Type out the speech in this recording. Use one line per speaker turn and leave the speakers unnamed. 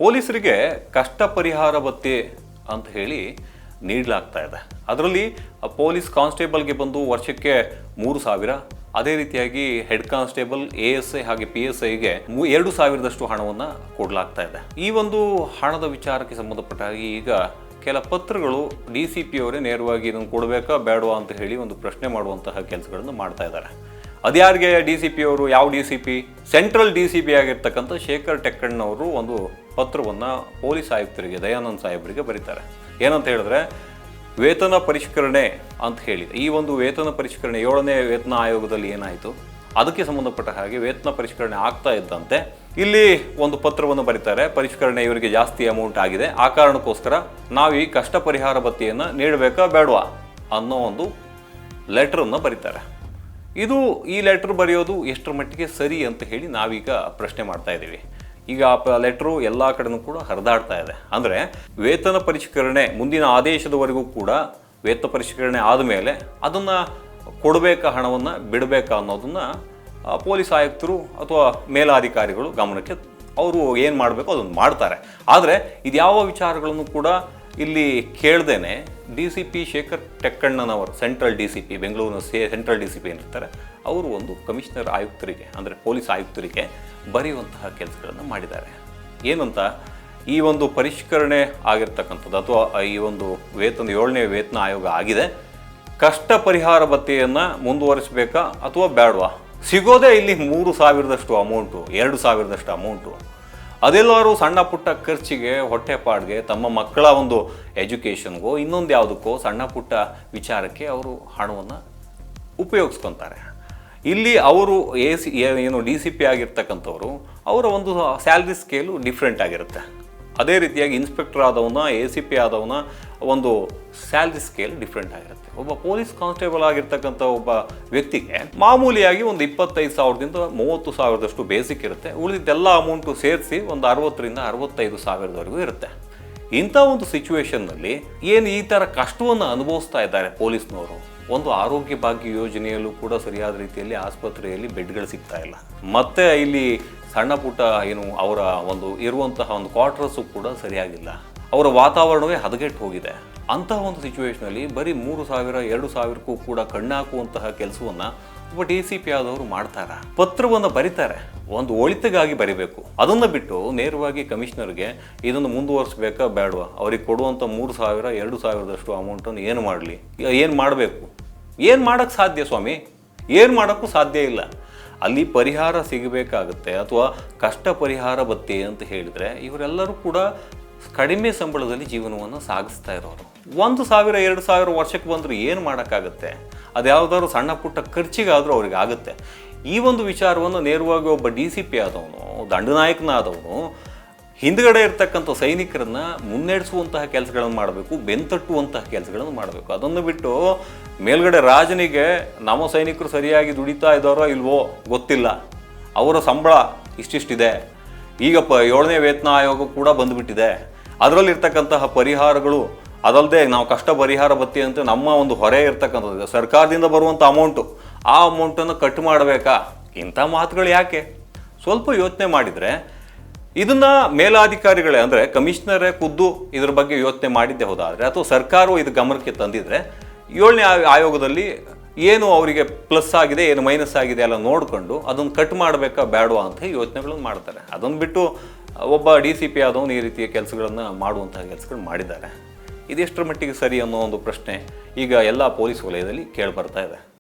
ಪೊಲೀಸರಿಗೆ ಕಷ್ಟ ಪರಿಹಾರ ಭತ್ಯೆ ಅಂತ ಹೇಳಿ ನೀಡಲಾಗ್ತಾ ಇದೆ. ಅದರಲ್ಲಿ ಪೊಲೀಸ್ ಕಾನ್ಸ್ಟೇಬಲ್ಗೆ ಬಂದು ವರ್ಷಕ್ಕೆ 3,000, ಅದೇ ರೀತಿಯಾಗಿ ಹೆಡ್ ಕಾನ್ಸ್ಟೇಬಲ್, ASI ಹಾಗೆ PSIಗೆ 2,000ದಷ್ಟು ಹಣವನ್ನು ಕೊಡಲಾಗ್ತಾ ಇದೆ. ಈ ಒಂದು ಹಣದ ವಿಚಾರಕ್ಕೆ ಸಂಬಂಧಪಟ್ಟ ಈಗ ಕೆಲ ಪತ್ರಗಳು DCP ಅವರೇ ನೇರವಾಗಿ ಇದನ್ನು ಕೊಡಬೇಕಾ ಬೇಡವಾ ಅಂತ ಹೇಳಿ ಒಂದು ಪ್ರಶ್ನೆ ಮಾಡುವಂತಹ ಕೆಲಸಗಳನ್ನು ಮಾಡ್ತಾ ಇದ್ದಾರೆ. ಅದ್ಯಾರಿಗೆ DCP ಅವರು? ಯಾವ DCP? ಸೆಂಟ್ರಲ್ DCP ಆಗಿರ್ತಕ್ಕಂಥ ಶೇಖರ್ ಟೆಕ್ಕಣ್ಣವರು ಒಂದು ಪತ್ರವನ್ನು ಪೊಲೀಸ್ ಆಯುಕ್ತರಿಗೆ, ದಯಾನಂದ್ ಸಾಹೇಬರಿಗೆ ಬರೀತಾರೆ. ಏನಂತ ಹೇಳಿದ್ರೆ, ವೇತನ ಪರಿಷ್ಕರಣೆ ಅಂತ ಹೇಳಿದೆ. ಈ ಒಂದು ವೇತನ ಪರಿಷ್ಕರಣೆ 7ನೇ ವೇತನ ಆಯೋಗದಲ್ಲಿ ಏನಾಯಿತು, ಅದಕ್ಕೆ ಸಂಬಂಧಪಟ್ಟ ಹಾಗೆ ವೇತನ ಪರಿಷ್ಕರಣೆ ಆಗ್ತಾ ಇದ್ದಂತೆ ಇಲ್ಲಿ ಒಂದು ಪತ್ರವನ್ನು ಬರೀತಾರೆ. ಪರಿಷ್ಕರಣೆ ಇವರಿಗೆ ಜಾಸ್ತಿ ಅಮೌಂಟ್ ಆಗಿದೆ, ಆ ಕಾರಣಕ್ಕೋಸ್ಕರ ನಾವು ಈ ಕಷ್ಟ ಪರಿಹಾರ ಭತ್ಯೆಯನ್ನು ನೀಡಬೇಕಾ ಬೇಡವಾ ಅನ್ನೋ ಒಂದು ಲೆಟ್ರನ್ನು ಬರೀತಾರೆ. ಈ ಲೆಟ್ರ್ ಬರೆಯೋದು ಎಷ್ಟರ ಮಟ್ಟಿಗೆ ಸರಿ ಅಂತ ಹೇಳಿ ನಾವೀಗ ಪ್ರಶ್ನೆ ಮಾಡ್ತಾ ಇದ್ದೀವಿ. ಈಗ ಆ ಲೆಟ್ರು ಎಲ್ಲ ಕಡೆನೂ ಕೂಡ ಹರಿದಾಡ್ತಾ ಇದೆ. ಅಂದರೆ ವೇತನ ಪರಿಷ್ಕರಣೆ ಮುಂದಿನ ಆದೇಶದವರೆಗೂ ಕೂಡ ವೇತನ ಪರಿಷ್ಕರಣೆ ಆದಮೇಲೆ ಅದನ್ನು ಕೊಡಬೇಕಾ, ಹಣವನ್ನು ಬಿಡಬೇಕಾ ಅನ್ನೋದನ್ನು ಪೊಲೀಸ್ ಆಯುಕ್ತರು ಅಥವಾ ಮೇಲಾಧಿಕಾರಿಗಳು ಗಮನಕ್ಕೆ ಅವರು ಏನು ಮಾಡಬೇಕು ಅದನ್ನು ಮಾಡ್ತಾರೆ. ಆದರೆ ಇದ್ಯಾವ ವಿಚಾರಗಳನ್ನು ಕೂಡ ಇಲ್ಲಿ ಕೇಳ್ದೇನೆ DCP ಶೇಖರ್ ಟೆಕ್ಕಣ್ಣನವರು, ಸೆಂಟ್ರಲ್ DCP, ಬೆಂಗಳೂರಿನ ಸೆಂಟ್ರಲ್ DCP ಏನಿರ್ತಾರೆ ಅವರು ಒಂದು ಕಮಿಷನರ್ ಆಯುಕ್ತರಿಗೆ, ಅಂದರೆ ಪೊಲೀಸ್ ಆಯುಕ್ತರಿಗೆ ಬರೆಯುವಂತಹ ಕೆಲಸಗಳನ್ನು ಮಾಡಿದ್ದಾರೆ. ಏನಂತ, ಈ ಒಂದು ಪರಿಷ್ಕರಣೆ ಆಗಿರ್ತಕ್ಕಂಥದ್ದು ಅಥವಾ ಈ ಒಂದು 7ನೇ ವೇತನ ಆಯೋಗ ಆಗಿದೆ, ಕಷ್ಟ ಪರಿಹಾರ ಭತ್ಯೆಯನ್ನು ಮುಂದುವರಿಸಬೇಕಾ ಅಥವಾ ಬೇಡವಾ? ಸಿಗೋದೇ ಇಲ್ಲಿ 3,000ದಷ್ಟು ಅಮೌಂಟು, 2,000ದಷ್ಟು ಅಮೌಂಟು. ಅದೆಲ್ಲರೂ ಸಣ್ಣ ಪುಟ್ಟ ಖರ್ಚಿಗೆ, ಹೊಟ್ಟೆಪಾಡಿಗೆ, ತಮ್ಮ ಮಕ್ಕಳ ಒಂದು ಎಜುಕೇಷನ್ಗೋ ಇನ್ನೊಂದು ಯಾವುದಕ್ಕೋ ಸಣ್ಣ ಪುಟ್ಟ ವಿಚಾರಕ್ಕೆ ಅವರು ಹಣವನ್ನು ಉಪಯೋಗಿಸ್ಕೊತಾರೆ. ಇಲ್ಲಿ ಅವರು ಏನು DCP ಆಗಿರ್ತಕ್ಕಂಥವ್ರು, ಅವರ ಒಂದು ಸ್ಯಾಲ್ರಿ ಸ್ಕೇಲು ಡಿಫ್ರೆಂಟ್ ಆಗಿರುತ್ತೆ. ಅದೇ ರೀತಿಯಾಗಿ ಇನ್ಸ್ಪೆಕ್ಟರ್ ಆದವನ, ACP ಆದವನ ಒಂದು ಸ್ಯಾಲ್ರಿ ಸ್ಕೇಲ್ ಡಿಫ್ರೆಂಟ್ ಆಗಿರುತ್ತೆ. ಒಬ್ಬ ಪೊಲೀಸ್ ಕಾನ್ಸ್ಟೇಬಲ್ ಆಗಿರ್ತಕ್ಕಂಥ ಒಬ್ಬ ವ್ಯಕ್ತಿಗೆ ಮಾಮೂಲಿಯಾಗಿ ಒಂದು 25,000ದಿಂದ 30,000ದಷ್ಟು ಬೇಸಿಕ್ ಇರುತ್ತೆ. ಉಳಿದಿದ್ದೆಲ್ಲ ಅಮೌಂಟು ಸೇರಿಸಿ ಒಂದು 60ರಿಂದ 65,000ದವರೆಗೂ ಇರುತ್ತೆ. ಇಂಥ ಒಂದು ಸಿಚುವೇಶನ್ನಲ್ಲಿ ಏನು ಈ ಥರ ಕಷ್ಟವನ್ನು ಅನುಭವಿಸ್ತಾ ಇದ್ದಾರೆ ಪೊಲೀಸ್ನವರು. ಒಂದು ಆರೋಗ್ಯ ಭಾಗ್ಯ ಯೋಜನೆಯಲ್ಲೂ ಕೂಡ ಸರಿಯಾದ ರೀತಿಯಲ್ಲಿ ಆಸ್ಪತ್ರೆಯಲ್ಲಿ ಬೆಡ್ಗಳು ಸಿಗ್ತಾ ಇಲ್ಲ. ಮತ್ತು ಇಲ್ಲಿ ಸಣ್ಣ ಪುಟ್ಟ ಏನು ಅವರ ಒಂದು ಇರುವಂತಹ ಒಂದು ಕ್ವಾರ್ಟರ್ಸು ಕೂಡ ಸರಿಯಾಗಿಲ್ಲ. ಅವರ ವಾತಾವರಣವೇ ಹದಗೆಟ್ಟು ಹೋಗಿದೆ. ಅಂತಹ ಒಂದು ಸಿಚುವೇಷನಲ್ಲಿ ಬರೀ 3,000, 2,000ಕ್ಕೂ ಕೂಡ ಕಣ್ಣಾಕುವಂತಹ ಕೆಲಸವನ್ನು ಒಬ್ಬ DCP ಆದವರು ಮಾಡ್ತಾರೆ. ಪತ್ರವನ್ನು ಬರೀತಾರೆ, ಒಂದು ಒಳಿತಿಗಾಗಿ ಬರಿಬೇಕು. ಅದನ್ನು ಬಿಟ್ಟು ನೇರವಾಗಿ ಕಮಿಷನರ್ಗೆ ಇದನ್ನು ಮುಂದುವರಿಸಬೇಕಾ ಬೇಡವಾ, ಅವ್ರಿಗೆ ಕೊಡುವಂಥ 3,000, 2,000ದಷ್ಟು ಅಮೌಂಟನ್ನು ಏನು ಮಾಡಲಿ, ಏನು ಮಾಡಬೇಕು, ಏನು ಮಾಡೋಕ್ಕೆ ಸಾಧ್ಯ ಸ್ವಾಮಿ? ಏನು ಮಾಡೋಕ್ಕೂ ಸಾಧ್ಯ ಇಲ್ಲ. ಅಲ್ಲಿ ಪರಿಹಾರ ಸಿಗಬೇಕಾಗುತ್ತೆ. ಅಥವಾ ಕಷ್ಟ ಪರಿಹಾರ ಭತ್ಯೆ ಅಂತ ಹೇಳಿದರೆ ಇವರೆಲ್ಲರೂ ಕೂಡ ಕಡಿಮೆ ಸಂಬಳದಲ್ಲಿ ಜೀವನವನ್ನು ಸಾಗಿಸ್ತಾ ಇರೋರು. 1,000, 2,000 ವರ್ಷಕ್ಕೆ ಬಂದರೂ ಏನು ಮಾಡೋಕ್ಕಾಗುತ್ತೆ? ಅದು ಯಾವುದಾದ್ರು ಸಣ್ಣ ಪುಟ್ಟ ಖರ್ಚಿಗಾದರೂ ಅವ್ರಿಗೆ ಆಗುತ್ತೆ. ಈ ಒಂದು ವಿಚಾರವನ್ನು ನೇರವಾಗಿ ಒಬ್ಬ DCP ಆದವನು, ದಂಡನಾಯಕನಾದವನು ಹಿಂದ್ಗಡೆ ಇರ್ತಕ್ಕಂಥ ಸೈನಿಕರನ್ನು ಮುನ್ನಡೆಸುವಂತಹ ಕೆಲಸಗಳನ್ನು ಮಾಡಬೇಕು, ಬೆಂತಟ್ಟುವಂತಹ ಕೆಲಸಗಳನ್ನು ಮಾಡಬೇಕು. ಅದನ್ನು ಬಿಟ್ಟು ಮೇಲ್ಗಡೆ ರಾಜನಿಗೆ ನಮ್ಮ ಸೈನಿಕರು ಸರಿಯಾಗಿ ದುಡಿತಾ ಇದ್ದಾರೋ ಇಲ್ವೋ ಗೊತ್ತಿಲ್ಲ, ಅವರ ಸಂಬಳ ಇಷ್ಟಿಷ್ಟಿದೆ, ಈಗ 7ನೇ ವೇತನ ಆಯೋಗ ಕೂಡ ಬಂದುಬಿಟ್ಟಿದೆ, ಅದರಲ್ಲಿರ್ತಕ್ಕಂತಹ ಪರಿಹಾರಗಳು ಅದಲ್ಲದೆ ನಾವು ಕಷ್ಟ ಪರಿಹಾರ ಭತ್ಯೆ ಅಂತ ನಮ್ಮ ಒಂದು ಹೊರೆ ಇರ್ತಕ್ಕಂಥದ್ದು ಸರ್ಕಾರದಿಂದ ಬರುವಂಥ ಅಮೌಂಟು, ಆ ಅಮೌಂಟನ್ನು ಕಟ್ ಮಾಡಬೇಕಾ? ಇಂಥ ಮಾತುಗಳು ಯಾಕೆ? ಸ್ವಲ್ಪ ಯೋಚನೆ ಮಾಡಿದರೆ ಇದನ್ನು ಮೇಲಾಧಿಕಾರಿಗಳೇ, ಅಂದರೆ ಕಮಿಷನರೇ ಖುದ್ದು ಇದ್ರ ಬಗ್ಗೆ ಯೋಚನೆ ಮಾಡಿದ್ದೆ ಹೋದಾದರೆ, ಅಥವಾ ಸರ್ಕಾರವು ಇದು ಗಮನಕ್ಕೆ ತಂದಿದ್ರೆ 7ನೇ ಆಯೋಗದಲ್ಲಿ ಏನು ಅವರಿಗೆ ಪ್ಲಸ್ ಆಗಿದೆ, ಏನು ಮೈನಸ್ ಆಗಿದೆ ಎಲ್ಲ ನೋಡಿಕೊಂಡು ಅದನ್ನು ಕಟ್ ಮಾಡಬೇಕಾ ಬೇಡವಾ ಅಂತ ಯೋಚನೆಗಳನ್ನು ಮಾಡ್ತಾರೆ. ಅದನ್ನು ಬಿಟ್ಟು ಒಬ್ಬ DCP ಆದವನು ಈ ರೀತಿಯ ಕೆಲಸಗಳನ್ನು ಮಾಡುವಂತಹ ಕೆಲಸಗಳು ಮಾಡಿದ್ದಾರೆ. ಇದೆಷ್ಟರ ಮಟ್ಟಿಗೆ ಸರಿ ಅನ್ನೋ ಒಂದು ಪ್ರಶ್ನೆ ಈಗ ಎಲ್ಲ ಪೊಲೀಸ್ ವಲಯದಲ್ಲಿ ಕೇಳಿಬರ್ತಾ ಇದೆ.